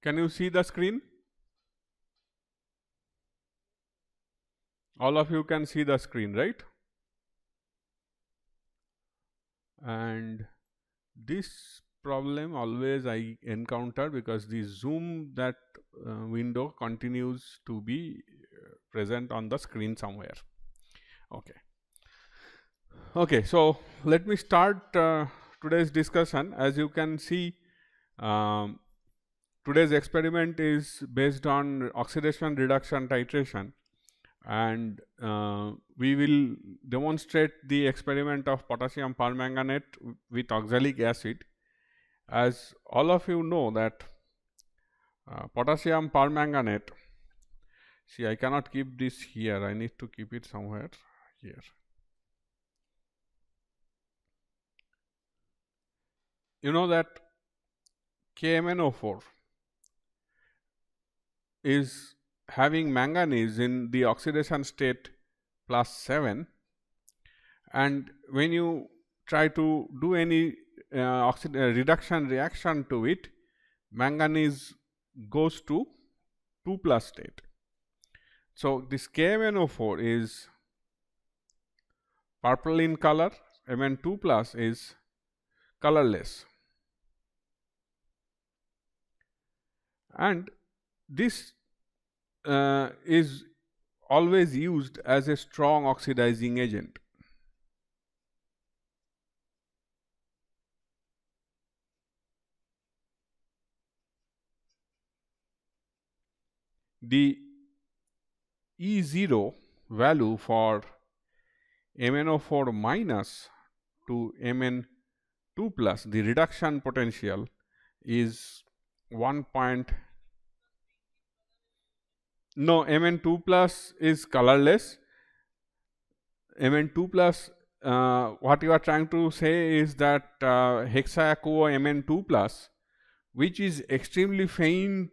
Can you see the screen? All of you can see the screen, right? And this problem always I encounter because the zoom that window continues to be present on the screen somewhere. Okay, so let me start today's discussion. As you can see, today's experiment is based on oxidation reduction titration, and we will demonstrate the experiment of potassium permanganate with oxalic acid. As all of you know that potassium permanganate, see, I cannot keep this here, I need to keep it somewhere here. You know that KMnO4 is having manganese in the oxidation state +7, and when you try to do any reduction reaction to it, manganese goes to 2+ state. So, this KMnO4 is purple in color, Mn2+ is colorless, and this is always used as a strong oxidizing agent. The E0 value for MnO4 minus to Mn2+, the reduction potential is 1. No, Mn2+ is colorless. Mn2+, what you are trying to say is that hexaquo Mn2+, which is extremely faint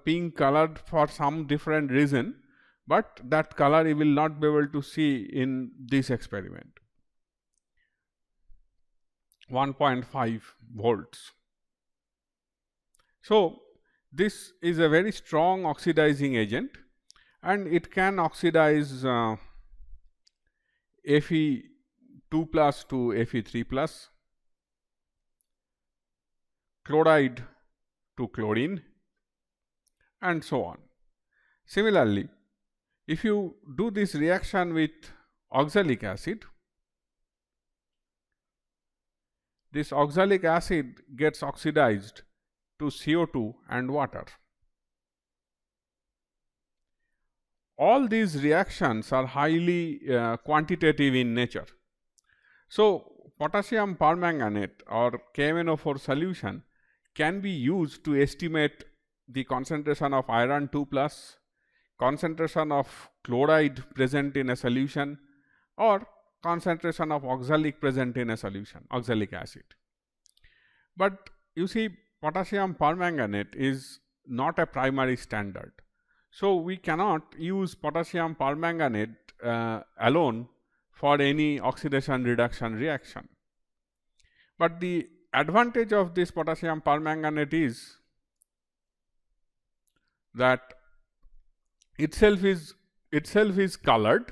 pink colored for some different reason, but that color you will not be able to see in this experiment. 1.5 volts. So, this is a very strong oxidizing agent, and it can oxidize Fe2+ to Fe3+, chloride to chlorine, and so on. Similarly, if you do this reaction with oxalic acid, this oxalic acid gets oxidized to CO2 and water. All these reactions are highly quantitative in nature. So, potassium permanganate or KMnO4 solution can be used to estimate the concentration of iron 2+, concentration of chloride present in a solution, or concentration of oxalic present in a solution, oxalic acid. But you see, potassium permanganate is not a primary standard. So, we cannot use potassium permanganate alone for any oxidation reduction reaction. But the advantage of this potassium permanganate is that itself is colored,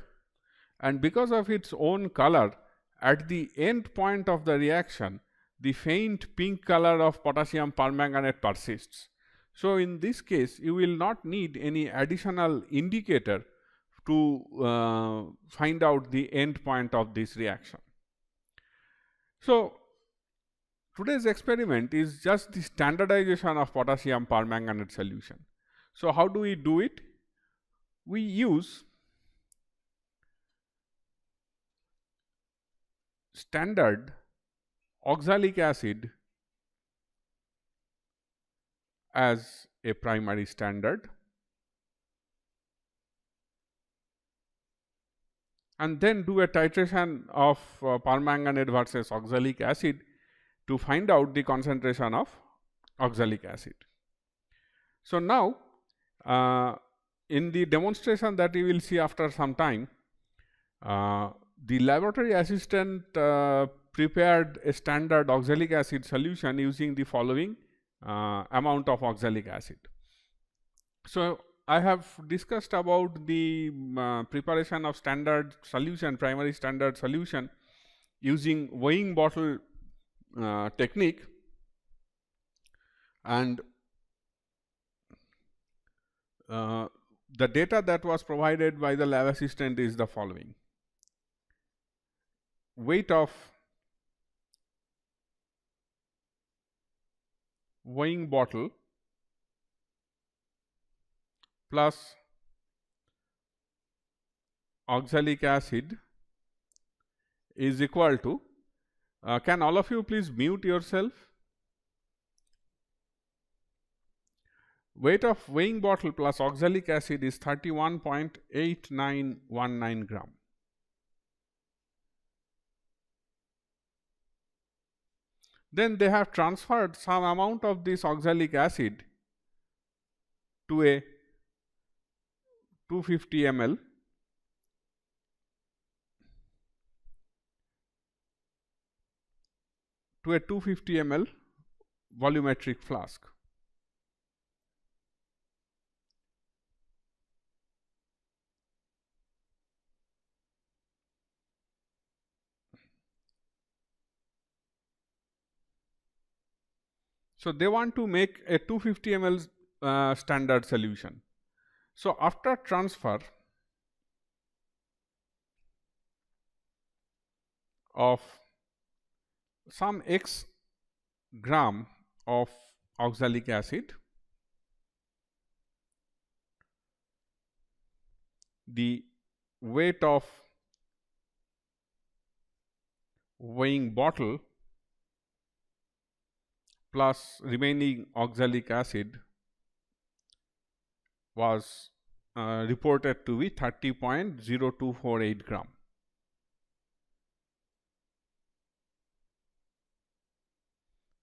and because of its own color, at the end point of the reaction, the faint pink color of potassium permanganate persists. So, in this case, you will not need any additional indicator to find out the end point of this reaction. So, today's experiment is just the standardization of potassium permanganate solution. So, how do we do it? We use standard oxalic acid as a primary standard, and then do a titration of permanganate versus oxalic acid to find out the concentration of oxalic acid. So, now in the demonstration that you will see after some time, the laboratory assistant prepared a standard oxalic acid solution using the following amount of oxalic acid. So, I have discussed about the preparation of standard solution, primary standard solution using weighing bottle technique, and the data that was provided by the lab assistant is the following: weight of weighing bottle plus oxalic acid is equal to, can all of you please mute yourself? Weight of weighing bottle plus oxalic acid is 31.8919 gram. Then they have transferred some amount of this oxalic acid to a 250 ml volumetric flask. So, they want to make a 250 ml standard solution. So, after transfer of some x gram of oxalic acid, the weight of weighing bottle plus remaining oxalic acid was reported to be 30.0248 gram.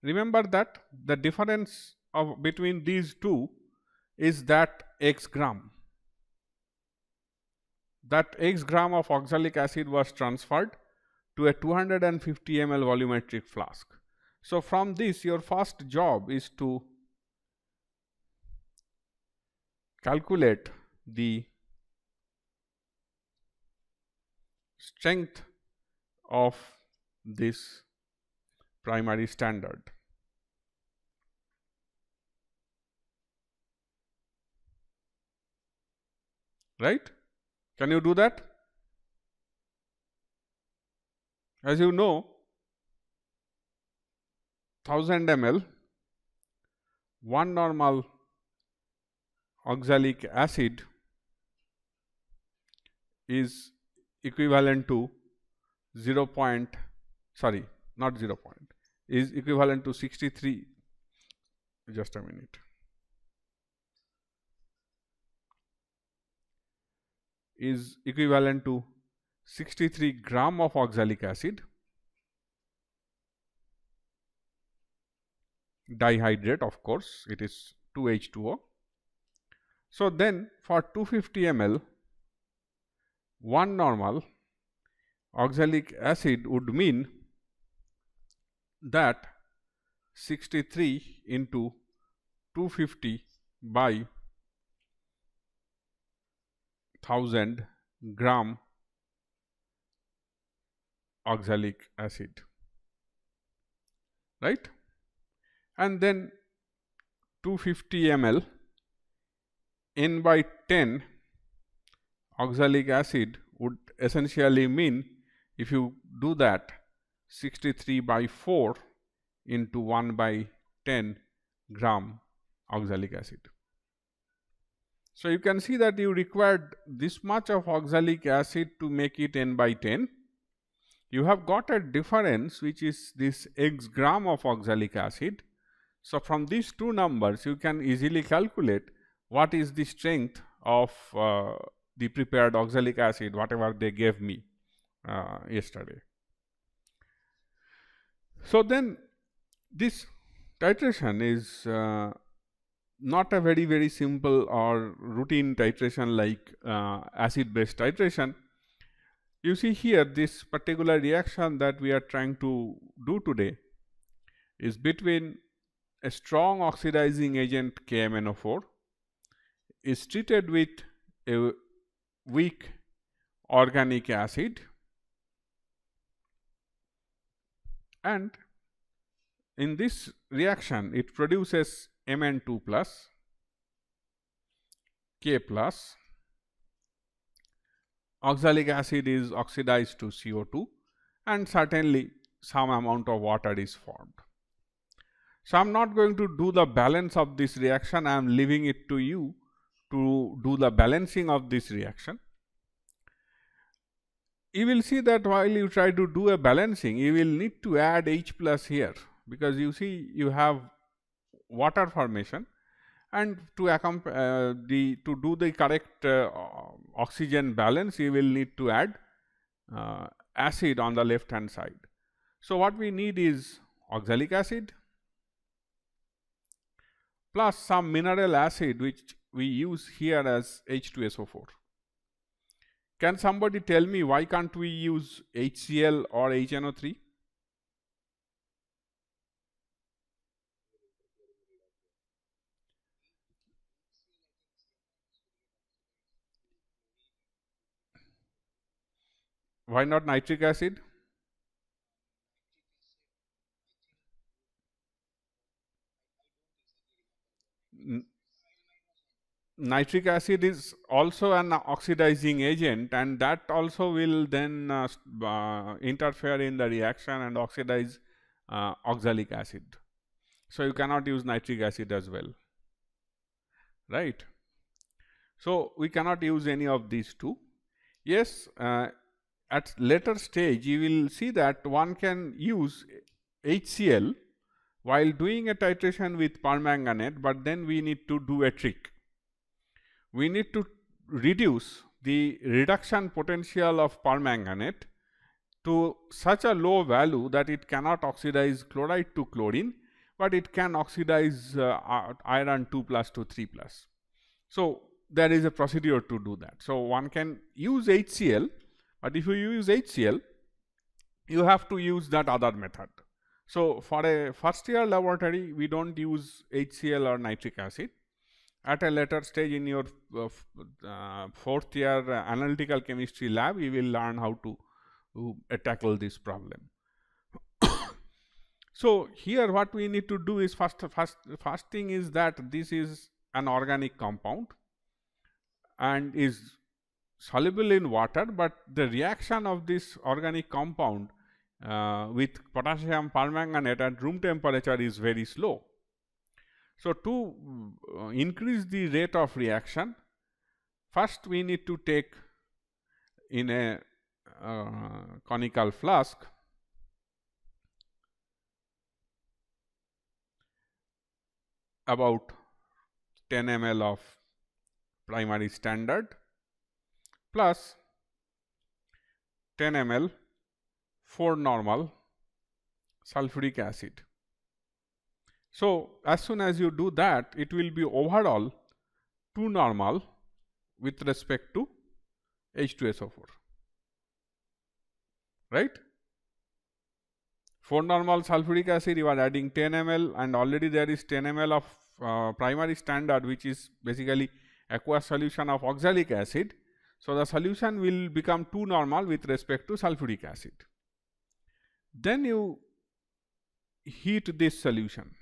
Remember that the difference of between these two is that x gram. That x gram of oxalic acid was transferred to a 250 ml volumetric flask. So, from this your first job is to calculate the strength of this primary standard. Right? Can you do that? As you know, 1000 ml 1 normal oxalic acid is equivalent to is equivalent to 63, just a minute, is equivalent to 63 gram of oxalic acid, dihydrate, of course, it is 2H2O. So, then for 250 ml 1 normal oxalic acid would mean that 63 into 250 by 1000 gram oxalic acid, right? And then 250 ml n by 10 oxalic acid would essentially mean, if you do that, 63 by 4 into 1 by 10 gram oxalic acid. So, you can see that you required this much of oxalic acid to make it n by 10. You have got a difference which is this x gram of oxalic acid. So, from these two numbers you can easily calculate what is the strength of the prepared oxalic acid, whatever they gave me yesterday. So, then this titration is not a very simple or routine titration like acid base titration. You see here, this particular reaction that we are trying to do today is between a strong oxidizing agent KMnO4 is treated with a weak organic acid, and in this reaction it produces Mn2 plus K plus, oxalic acid is oxidized to CO2, and certainly some amount of water is formed. So, I am not going to do the balance of this reaction, I am leaving it to you to do the balancing of this reaction. You will see that while you try to do a balancing, you will need to add H plus here, because you see you have water formation, and to do the correct oxygen balance, you will need to add acid on the left hand side. So, what we need is oxalic acid plus some mineral acid which we use here as H2SO4. Can somebody tell me why can't we use HCl or HNO3? Why not nitric acid? Nitric acid is also an oxidizing agent, and that also will then interfere in the reaction and oxidize oxalic acid. So, you cannot use nitric acid as well, right. So, we cannot use any of these two. Yes, at later stage you will see that one can use HCl while doing a titration with permanganate, but then we need to do a trick. We need to reduce the reduction potential of permanganate to such a low value that it cannot oxidize chloride to chlorine, but it can oxidize iron 2 plus to 3 plus. So, there is a procedure to do that. So, one can use HCl, but if you use HCl, you have to use that other method. So, for a first year laboratory, we do not use HCl or nitric acid. At a later stage in your fourth year analytical chemistry lab, you will learn how to tackle this problem. So, here what we need to do is first thing is that this is an organic compound and is soluble in water, but the reaction of this organic compound with potassium permanganate at room temperature is very slow. So, to increase the rate of reaction, first we need to take in a conical flask about 10 ml of primary standard plus 10 ml 4 normal sulfuric acid. So, as soon as you do that, it will be overall 2 normal with respect to H2SO4, right. 4 normal sulfuric acid, you are adding 10 ml, and already there is 10 ml of primary standard, which is basically aqueous solution of oxalic acid. So, the solution will become 2 normal with respect to sulfuric acid. Then you heat this solution,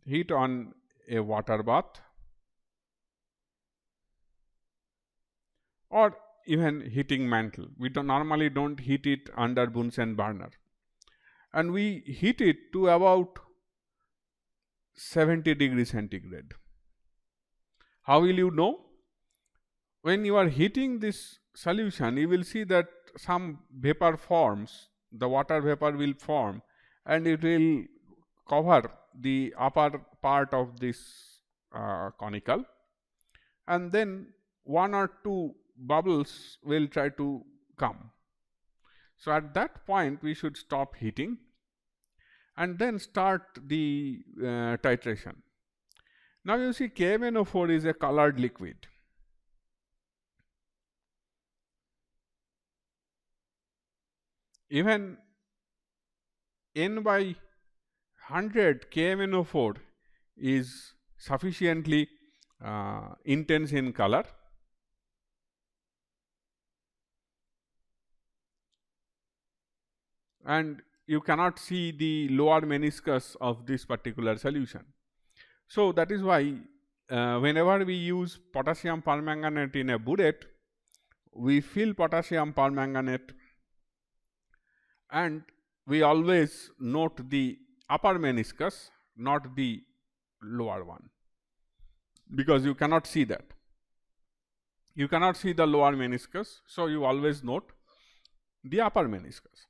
heat on a water bath or even heating mantle. We normally do not heat it under Bunsen burner, and we heat it to about 70 degrees centigrade. How will you know? When you are heating this solution, you will see that some vapor forms, the water vapor will form, and it will cover the upper part of this conical, and then 1 or 2 bubbles will try to come. So, at that point we should stop heating and then start the titration. Now, you see KMnO4 is a colored liquid. Even N by 100 KMnO4 is sufficiently intense in color, and you cannot see the lower meniscus of this particular solution. So, that is why whenever we use potassium permanganate in a burette, we fill potassium permanganate and we always note the upper meniscus, not the lower one, because you cannot see that. You cannot see the lower meniscus, so you always note the upper meniscus.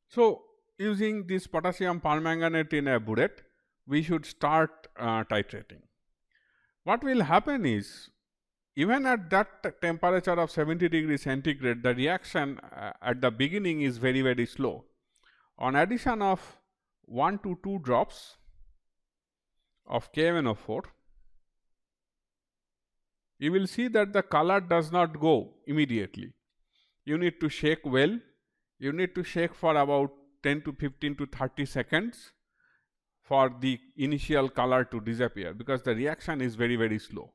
So, using this potassium permanganate in a burette, we should start titrating. What will happen is, even at that temperature of 70 degrees centigrade, the reaction at the beginning is very, very slow. On addition of 1 to 2 drops of KMnO4, you will see that the color does not go immediately. You need to shake well. You need to shake for about 10 to 15 to 30 seconds for the initial color to disappear, because the reaction is very, very slow.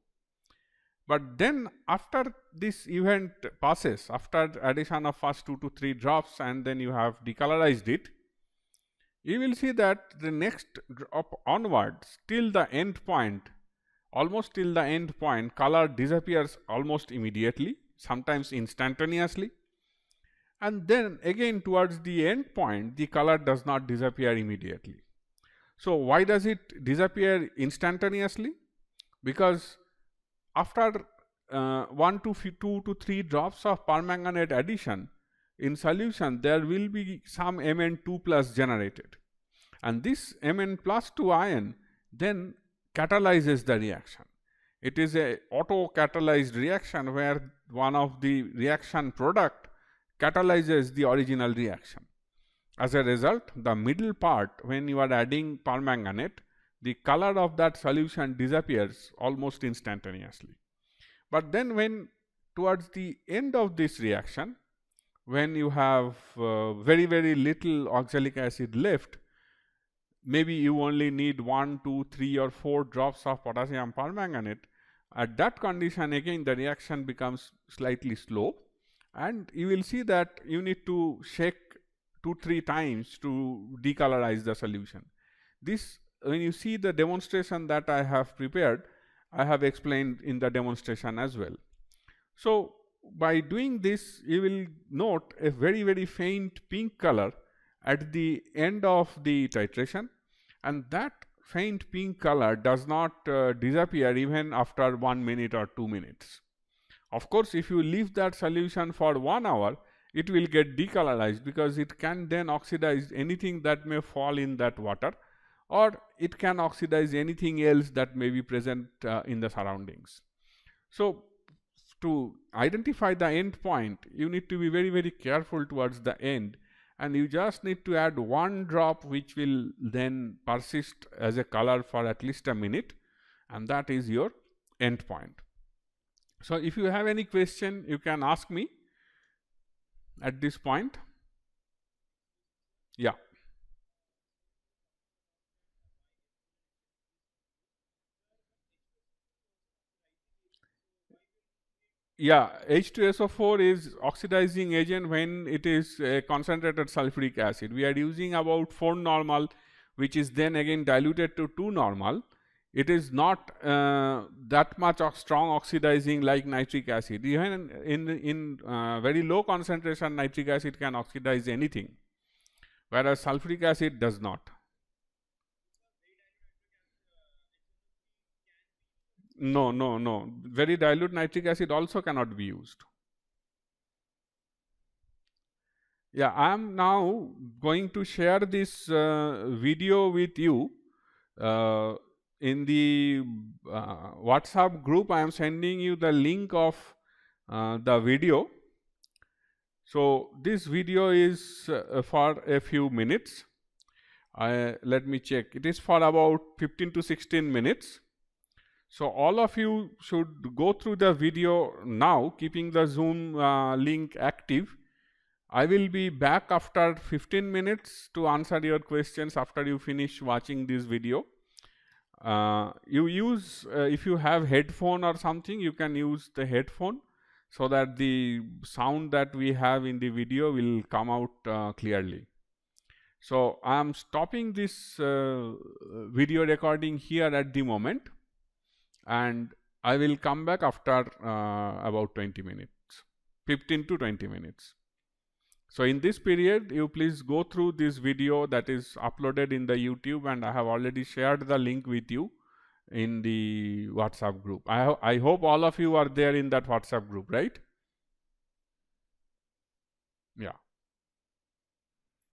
But then after this event passes, after addition of first 2 to 3 drops, and then you have decolorized it, you will see that the next drop onwards till the end point, almost till the end point, color disappears almost immediately, sometimes instantaneously, and then again towards the end point, the color does not disappear immediately. So, why does it disappear instantaneously? Because after 1 to 2 to 3 drops of permanganate addition in solution, there will be some Mn2 plus generated, and this Mn+2 ion then catalyzes the reaction. It is a auto-catalyzed reaction where one of the reaction product catalyzes the original reaction. As a result, the middle part, when you are adding permanganate, the color of that solution disappears almost instantaneously. But then when towards the end of this reaction, when you have very, very little oxalic acid left, maybe you only need 1, 2, 3 or 4 drops of potassium permanganate. At that condition, again the reaction becomes slightly slow, and you will see that you need to shake 2-3 times to decolorize the solution. This, when you see the demonstration that I have prepared, I have explained in the demonstration as well. So, by doing this, you will note a very, very faint pink color at the end of the titration, and that faint pink color does not disappear even after 1 minute or 2 minutes. Of course, if you leave that solution for 1 hour, it will get decolorized, because it can then oxidize anything that may fall in that water, or it can oxidize anything else that may be present in the surroundings. So, to identify the end point, you need to be very, very careful towards the end, and you just need to add 1 drop which will then persist as a color for at least a minute, and that is your end point. So, if you have any question, you can ask me at this point. Yeah. Yeah, H2SO4 is oxidizing agent when it is a concentrated sulfuric acid. We are using about 4 normal, which is then again diluted to 2 normal. It is not that much of strong oxidizing like nitric acid. Even in very low concentration, nitric acid can oxidize anything, whereas sulfuric acid does not. No. Very dilute nitric acid also cannot be used. Yeah, I am now going to share this video with you in the WhatsApp group. I am sending you the link of the video. So, this video is for a few minutes. Let me check. It is for about 15 to 16 minutes. So, all of you should go through the video now, keeping the Zoom link active. I will be back after 15 minutes to answer your questions after you finish watching this video. You use, if you have headphone or something, you can use the headphone so that the sound that we have in the video will come out clearly. So I am stopping this video recording here at the moment, and I will come back after about 20 minutes, 15 to 20 minutes. So in this period, you please go through this video that is uploaded in the YouTube, and I have already shared the link with you in the WhatsApp group. I hope all of you are there in that WhatsApp group, right? Yeah.